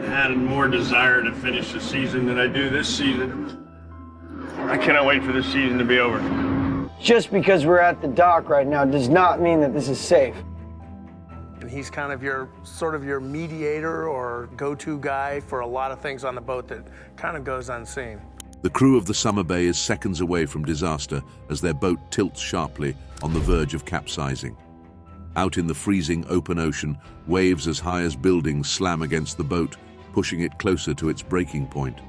had more desire to finish the season than I do this season. I cannot wait for this season to be over. Just because we're at the dock right now does not mean that this is safe. And he's kind of your mediator or go-to guy for a lot of things on the boat that kind of goes unseen. The crew of the Summer Bay is seconds away from disaster as their boat tilts sharply on the verge of capsizing. Out in the freezing open ocean, waves as high as buildings slam against the boat, pushing it closer to its breaking point.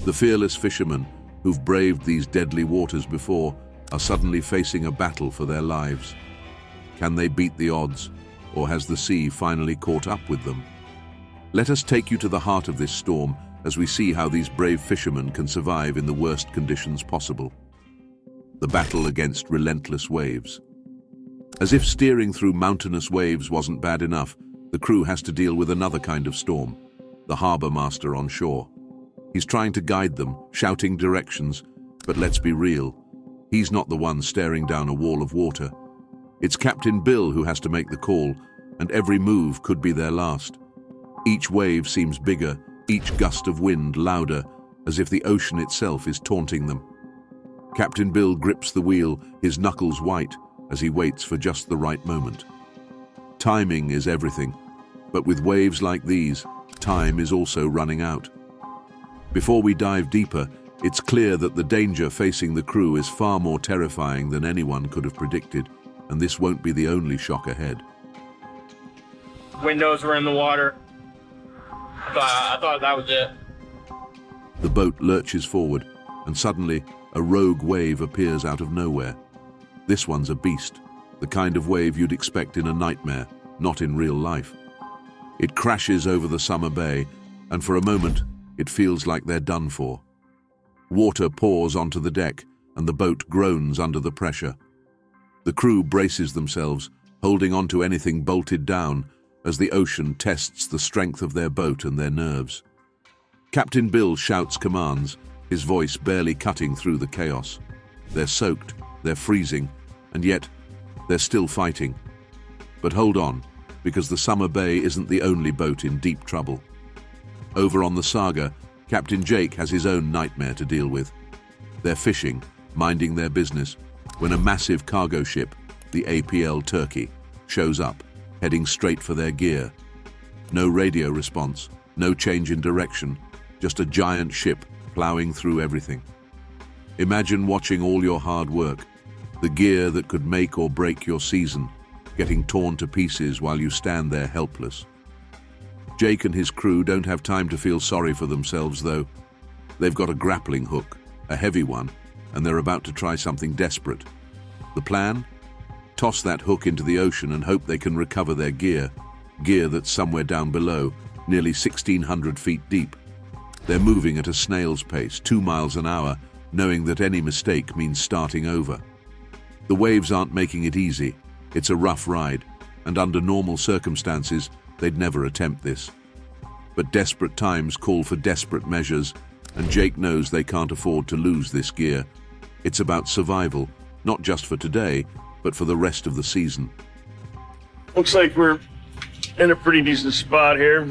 The fearless fishermen, who've braved these deadly waters before, are suddenly facing a battle for their lives. Can they beat the odds, or has the sea finally caught up with them? Let us take you to the heart of this storm as we see how these brave fishermen can survive in the worst conditions possible. The battle against relentless waves. As if steering through mountainous waves wasn't bad enough, the crew has to deal with another kind of storm, the harbor master on shore. He's trying to guide them, shouting directions, but let's be real, he's not the one staring down a wall of water. It's Captain Bill who has to make the call, and every move could be their last. Each wave seems bigger, each gust of wind louder, as if the ocean itself is taunting them. Captain Bill grips the wheel, his knuckles white, as he waits for just the right moment. Timing is everything, but with waves like these, time is also running out. Before we dive deeper, it's clear that the danger facing the crew is far more terrifying than anyone could have predicted, and this won't be the only shock ahead. Windows were in the water. I thought that was it. The boat lurches forward, and suddenly, a rogue wave appears out of nowhere. This one's a beast, the kind of wave you'd expect in a nightmare, not in real life. It crashes over the Summer Bay, and for a moment, it feels like they're done for. Water pours onto the deck, and the boat groans under the pressure. The crew braces themselves, holding onto anything bolted down, as the ocean tests the strength of their boat and their nerves. Captain Bill shouts commands, his voice barely cutting through the chaos. They're soaked, they're freezing, and yet they're still fighting. But hold on, because the Summer Bay isn't the only boat in deep trouble. Over on the Saga, Captain Jake has his own nightmare to deal with. They're fishing, minding their business, when a massive cargo ship, the APL Turkey, shows up, heading straight for their gear. No radio response, no change in direction, just a giant ship plowing through everything. Imagine watching all your hard work, the gear that could make or break your season, getting torn to pieces while you stand there helpless. Jake and his crew don't have time to feel sorry for themselves, though. They've got a grappling hook, a heavy one, and they're about to try something desperate. The plan? Toss that hook into the ocean and hope they can recover their gear that's somewhere down below, nearly 1,600 feet deep. They're moving at a snail's pace, 2 miles an hour, knowing that any mistake means starting over. The waves aren't making it easy. It's a rough ride, and under normal circumstances, they'd never attempt this. But desperate times call for desperate measures, and Jake knows they can't afford to lose this gear. It's about survival, not just for today, but for the rest of the season. Looks like we're in a pretty decent spot here.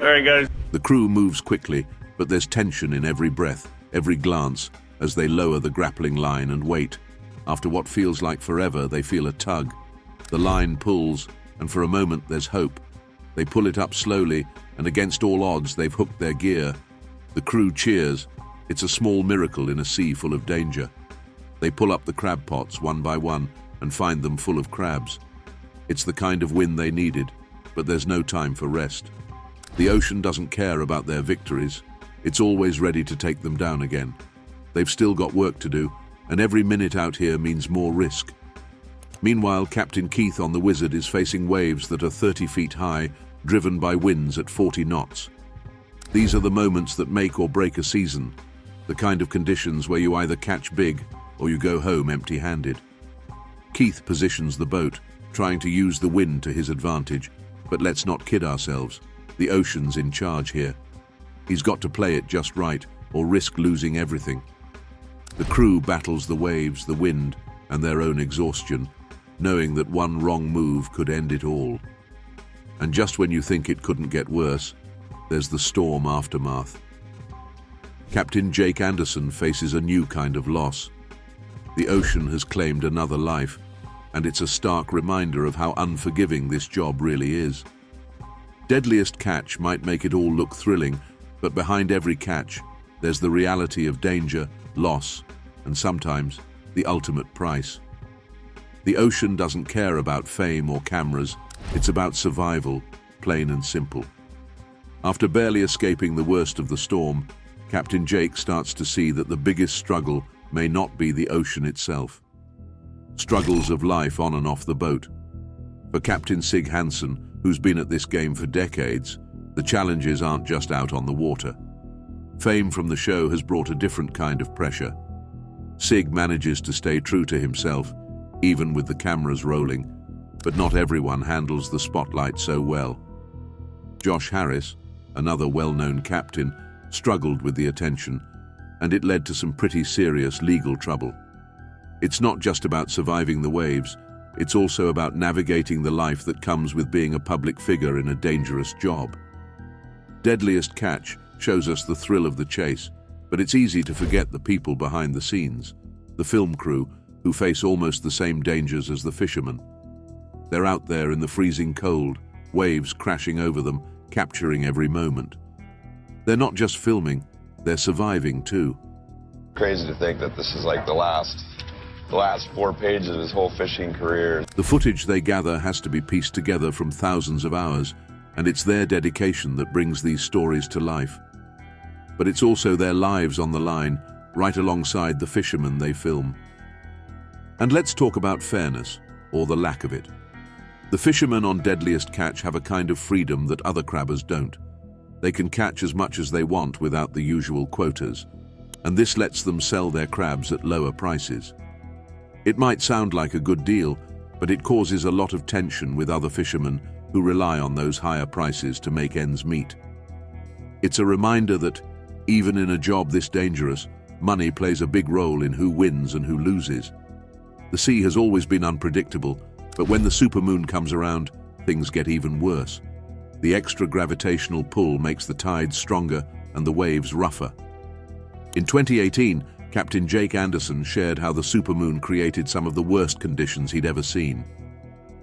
All right, guys. The crew moves quickly, but there's tension in every breath, every glance, as they lower the grappling line and wait. After what feels like forever, they feel a tug. The line pulls, and for a moment there's hope. They pull it up slowly, and against all odds, they've hooked their gear. The crew cheers. It's a small miracle in a sea full of danger. They pull up the crab pots one by one and find them full of crabs. It's the kind of win they needed, but there's no time for rest. The ocean doesn't care about their victories. It's always ready to take them down again. They've still got work to do, and every minute out here means more risk. Meanwhile, Captain Keith on the Wizard is facing waves that are 30 feet high, driven by winds at 40 knots. These are the moments that make or break a season, the kind of conditions where you either catch big or you go home empty-handed. Keith positions the boat, trying to use the wind to his advantage, but let's not kid ourselves. The ocean's in charge here. He's got to play it just right, or risk losing everything. The crew battles the waves, the wind, and their own exhaustion, knowing that one wrong move could end it all. And just when you think it couldn't get worse, there's the storm aftermath. Captain Jake Anderson faces a new kind of loss. The ocean has claimed another life, and it's a stark reminder of how unforgiving this job really is. Deadliest catch might make it all look thrilling, but behind every catch, there's the reality of danger, loss, and sometimes the ultimate price. The ocean doesn't care about fame or cameras, it's about survival, plain and simple. After barely escaping the worst of the storm, Captain Jake starts to see that the biggest struggle may not be the ocean itself. Struggles of life on and off the boat. For Captain Sig Hansen, who's been at this game for decades, the challenges aren't just out on the water. Fame from the show has brought a different kind of pressure. Sig manages to stay true to himself, even with the cameras rolling, but not everyone handles the spotlight so well. Josh Harris, another well-known captain, struggled with the attention, and it led to some pretty serious legal trouble. It's not just about surviving the waves, it's also about navigating the life that comes with being a public figure in a dangerous job. Deadliest Catch shows us the thrill of the chase, but it's easy to forget the people behind the scenes, the film crew, who face almost the same dangers as the fishermen. They're out there in the freezing cold, waves crashing over them, capturing every moment. They're not just filming, they're surviving too. Crazy to think that this is like the last 4 pages of his whole fishing career. The footage they gather has to be pieced together from thousands of hours, and it's their dedication that brings these stories to life. But it's also their lives on the line, right alongside the fishermen they film. And let's talk about fairness, or the lack of it. The fishermen on Deadliest Catch have a kind of freedom that other crabbers don't. They can catch as much as they want without the usual quotas, and this lets them sell their crabs at lower prices. It might sound like a good deal, but it causes a lot of tension with other fishermen who rely on those higher prices to make ends meet. It's a reminder that, even in a job this dangerous, money plays a big role in who wins and who loses. The sea has always been unpredictable, but when the supermoon comes around, things get even worse. The extra gravitational pull makes the tides stronger and the waves rougher. In 2018, Captain Jake Anderson shared how the supermoon created some of the worst conditions he'd ever seen.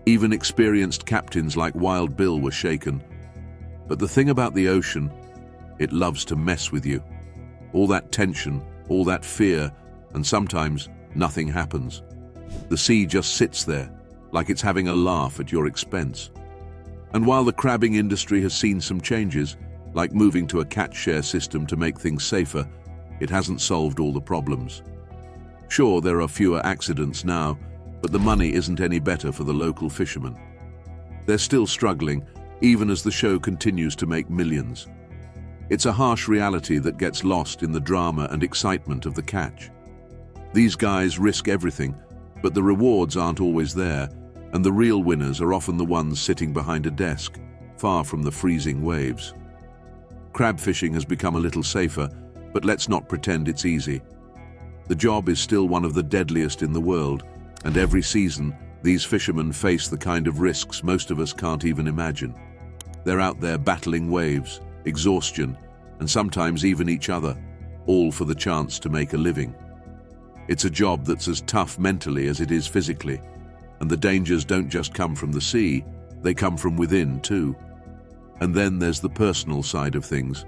Even experienced captains like Wild Bill were shaken. But the thing about the ocean, it loves to mess with you. All that tension, all that fear, and sometimes nothing happens. The sea just sits there, like it's having a laugh at your expense. And while the crabbing industry has seen some changes, like moving to a catch share system to make things safer, it hasn't solved all the problems. Sure, there are fewer accidents now, but the money isn't any better for the local fishermen. They're still struggling, even as the show continues to make millions. It's a harsh reality that gets lost in the drama and excitement of the catch. These guys risk everything, but the rewards aren't always there, and the real winners are often the ones sitting behind a desk, far from the freezing waves. Crab fishing has become a little safer, but let's not pretend it's easy. The job is still one of the deadliest in the world, and every season, these fishermen face the kind of risks most of us can't even imagine. They're out there battling waves, exhaustion, and sometimes even each other, all for the chance to make a living. It's a job that's as tough mentally as it is physically, and the dangers don't just come from the sea, they come from within too. And then there's the personal side of things.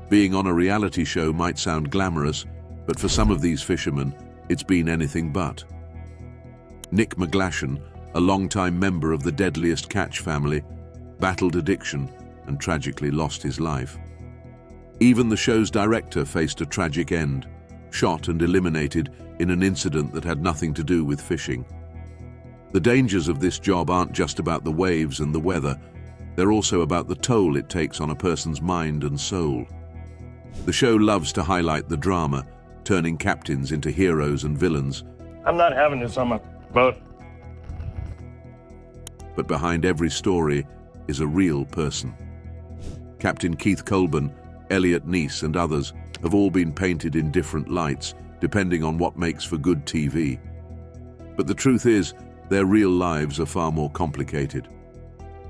Being on a reality show might sound glamorous, but for some of these fishermen, it's been anything but. Nick McGlashan, a longtime member of the Deadliest Catch family, battled addiction and tragically lost his life. Even the show's director faced a tragic end, shot and eliminated in an incident that had nothing to do with fishing. The dangers of this job aren't just about the waves and the weather, they're also about the toll it takes on a person's mind and soul. The show loves to highlight the drama, turning captains into heroes and villains. I'm not having this on my boat. But behind every story is a real person. Captain Keith Colburn, Elliot Neese, and others have all been painted in different lights, depending on what makes for good TV. But the truth is, their real lives are far more complicated.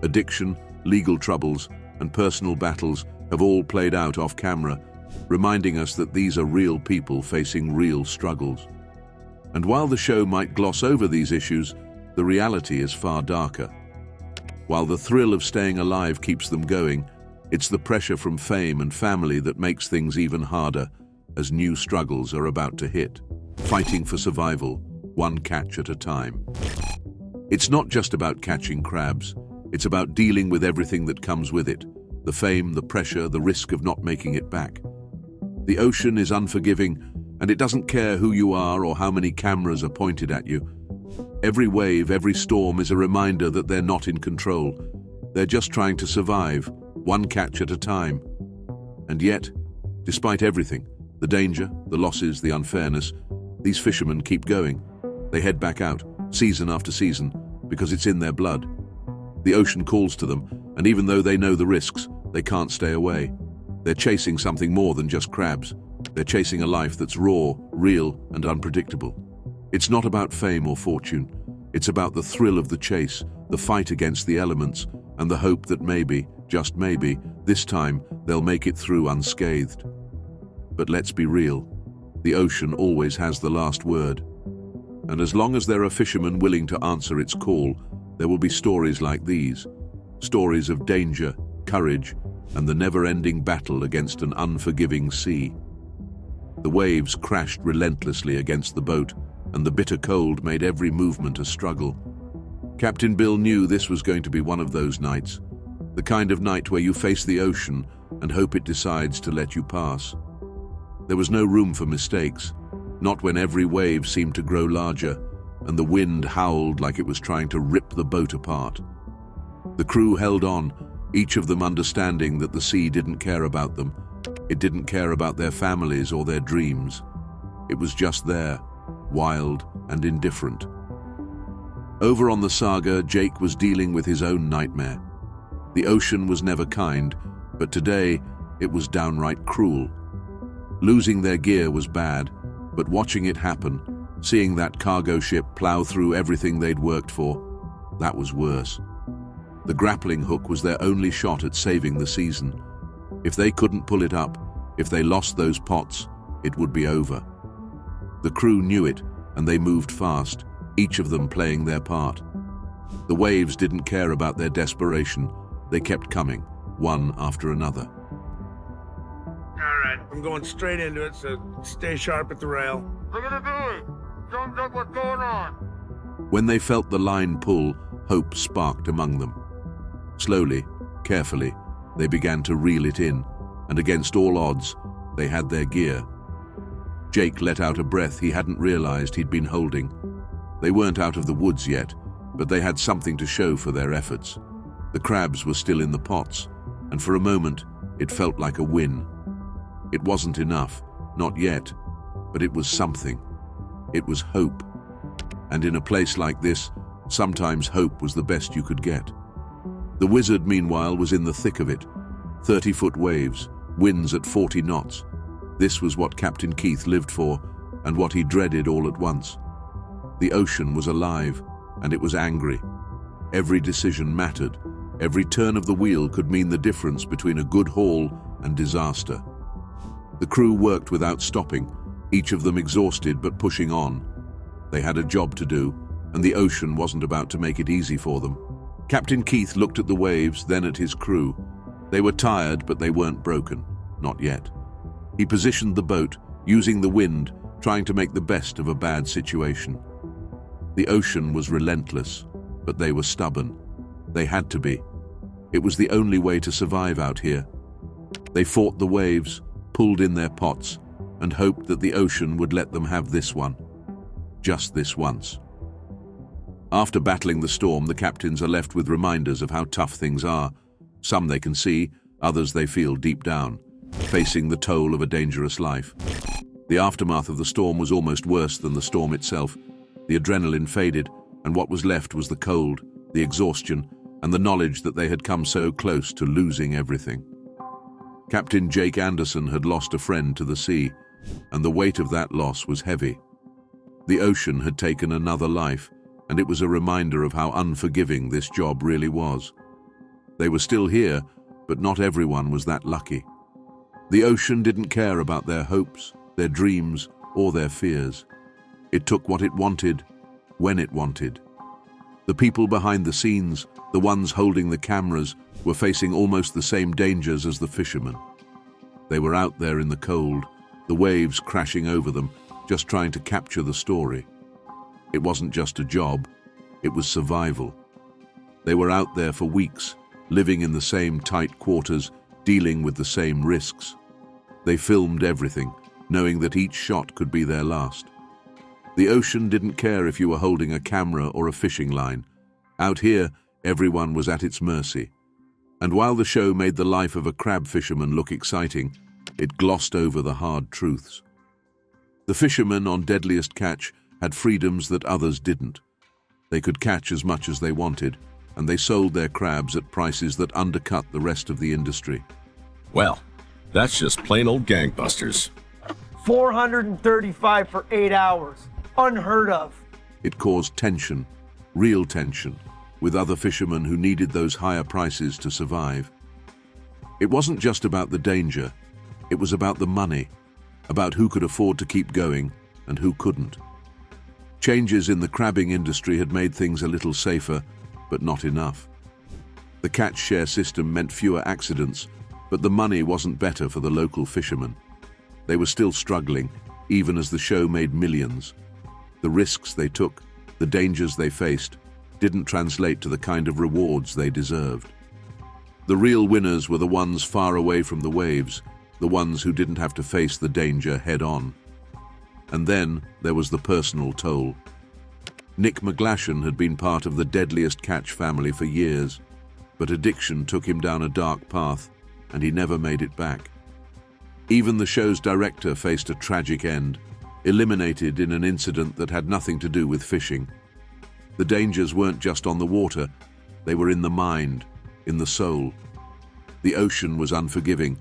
Addiction, legal troubles, and personal battles have all played out off camera, reminding us that these are real people facing real struggles. And while the show might gloss over these issues, the reality is far darker. While the thrill of staying alive keeps them going, it's the pressure from fame and family that makes things even harder as new struggles are about to hit, fighting for survival, one catch at a time. It's not just about catching crabs, it's about dealing with everything that comes with it, the fame, the pressure, the risk of not making it back. The ocean is unforgiving, and it doesn't care who you are or how many cameras are pointed at you. Every wave, every storm is a reminder that they're not in control. They're just trying to survive, one catch at a time. And yet, despite everything, the danger, the losses, the unfairness, these fishermen keep going. They head back out, season after season, because it's in their blood. The ocean calls to them, and even though they know the risks, they can't stay away. They're chasing something more than just crabs. They're chasing a life that's raw, real, and unpredictable. It's not about fame or fortune. It's about the thrill of the chase, the fight against the elements, and the hope that maybe, just maybe, this time they'll make it through unscathed. But let's be real. The ocean always has the last word. And as long as there are fishermen willing to answer its call, there will be stories like these. Stories of danger, courage, and the never-ending battle against an unforgiving sea. The waves crashed relentlessly against the boat, and the bitter cold made every movement a struggle. Captain Bill knew this was going to be one of those nights, the kind of night where you face the ocean and hope it decides to let you pass. There was no room for mistakes, not when every wave seemed to grow larger and the wind howled like it was trying to rip the boat apart. The crew held on, each of them understanding that the sea didn't care about them. It didn't care about their families or their dreams. It was just there, wild and indifferent. Over on the Saga, Jake was dealing with his own nightmare. The ocean was never kind, but today it was downright cruel. Losing their gear was bad, but watching it happen, seeing that cargo ship plow through everything they'd worked for, that was worse. The grappling hook was their only shot at saving the season. If they couldn't pull it up, if they lost those pots, it would be over. The crew knew it, and they moved fast, each of them playing their part. The waves didn't care about their desperation. They kept coming, one after another. All right, I'm going straight into it, so stay sharp at the rail. Look at the buoy. Thumbs up, what's going on? When they felt the line pull, hope sparked among them. Slowly, carefully, they began to reel it in, and against all odds, they had their gear. Jake let out a breath he hadn't realized he'd been holding. They weren't out of the woods yet, but they had something to show for their efforts. The crabs were still in the pots, and for a moment, it felt like a win. It wasn't enough, not yet, but it was something. It was hope. And in a place like this, sometimes hope was the best you could get. The Wizard, meanwhile, was in the thick of it. 30-foot waves, winds at 40 knots. This was what Captain Keith lived for, and what he dreaded all at once. The ocean was alive, and it was angry. Every decision mattered. Every turn of the wheel could mean the difference between a good haul and disaster. The crew worked without stopping, each of them exhausted but pushing on. They had a job to do, and the ocean wasn't about to make it easy for them. Captain Keith looked at the waves, then at his crew. They were tired, but they weren't broken. Not yet. He positioned the boat, using the wind, trying to make the best of a bad situation. The ocean was relentless, but they were stubborn. They had to be. It was the only way to survive out here. They fought the waves, pulled in their pots, and hoped that the ocean would let them have this one. Just this once. After battling the storm, the captains are left with reminders of how tough things are. Some they can see, others they feel deep down, facing the toll of a dangerous life. The aftermath of the storm was almost worse than the storm itself. The adrenaline faded, and what was left was the cold, the exhaustion, and the knowledge that they had come so close to losing everything. Captain Jake Anderson had lost a friend to the sea, and the weight of that loss was heavy. The ocean had taken another life, and it was a reminder of how unforgiving this job really was. They were still here, but not everyone was that lucky. The ocean didn't care about their hopes, their dreams, or their fears. It took what it wanted, when it wanted. The people behind the scenes, the ones holding the cameras, were facing almost the same dangers as the fishermen. They were out there in the cold, the waves crashing over them, just trying to capture the story. It wasn't just a job, it was survival. They were out there for weeks, living in the same tight quarters, dealing with the same risks. They filmed everything, knowing that each shot could be their last. The ocean didn't care if you were holding a camera or a fishing line. Out here, everyone was at its mercy. And while the show made the life of a crab fisherman look exciting, it glossed over the hard truths. The fishermen on Deadliest Catch had freedoms that others didn't. They could catch as much as they wanted, and they sold their crabs at prices that undercut the rest of the industry. Well, that's just plain old gangbusters. 435 for 8 hours. Unheard of. It caused tension, real tension, with other fishermen who needed those higher prices to survive. It wasn't just about the danger, it was about the money, about who could afford to keep going and who couldn't. Changes in the crabbing industry had made things a little safer, but not enough. The catch share system meant fewer accidents, but the money wasn't better for the local fishermen. They were still struggling, even as the show made millions. The risks they took, the dangers they faced, didn't translate to the kind of rewards they deserved. The real winners were the ones far away from the waves, the ones who didn't have to face the danger head-on. And then there was the personal toll. Nick McGlashan had been part of the Deadliest Catch family for years, but addiction took him down a dark path, and he never made it back. Even the show's director faced a tragic end, eliminated in an incident that had nothing to do with fishing. The dangers weren't just on the water, they were in the mind, in the soul. The ocean was unforgiving,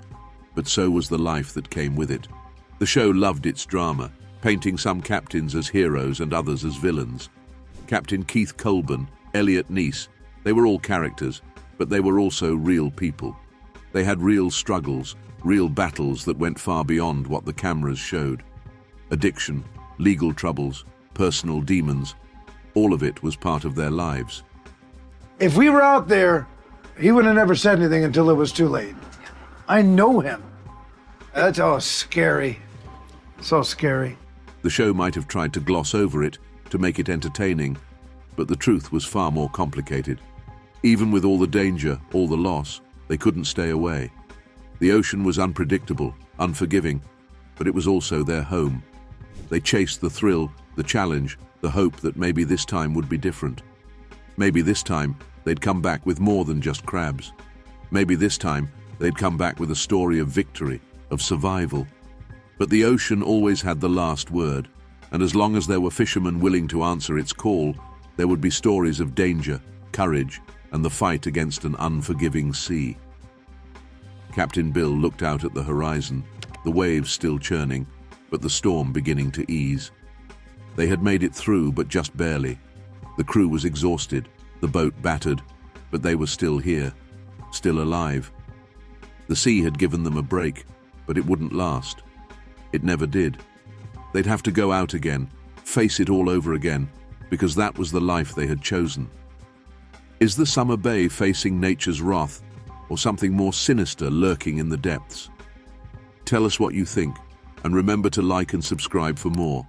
but so was the life that came with it. The show loved its drama, painting some captains as heroes and others as villains. Captain Keith Colburn, Elliot Neese, they were all characters, but they were also real people. They had real struggles, real battles that went far beyond what the cameras showed. Addiction, legal troubles, personal demons, all of it was part of their lives. If we were out there, he would have never said anything until it was too late. I know him. That's scary. So scary. The show might have tried to gloss over it, to make it entertaining, but the truth was far more complicated. Even with all the danger, all the loss, they couldn't stay away. The ocean was unpredictable, unforgiving, but it was also their home. They chased the thrill, the challenge, the hope that maybe this time would be different. Maybe this time they'd come back with more than just crabs. Maybe this time they'd come back with a story of victory, of survival. But the ocean always had the last word, and as long as there were fishermen willing to answer its call, there would be stories of danger, courage, and the fight against an unforgiving sea. Captain Bill looked out at the horizon, the waves still churning, but the storm beginning to ease. They had made it through, but just barely. The crew was exhausted, the boat battered, but they were still here, still alive. The sea had given them a break, but it wouldn't last. It never did. They'd have to go out again, face it all over again, because that was the life they had chosen. Is the summer bay facing nature's wrath, or something more sinister lurking in the depths? Tell us what you think, and remember to like and subscribe for more.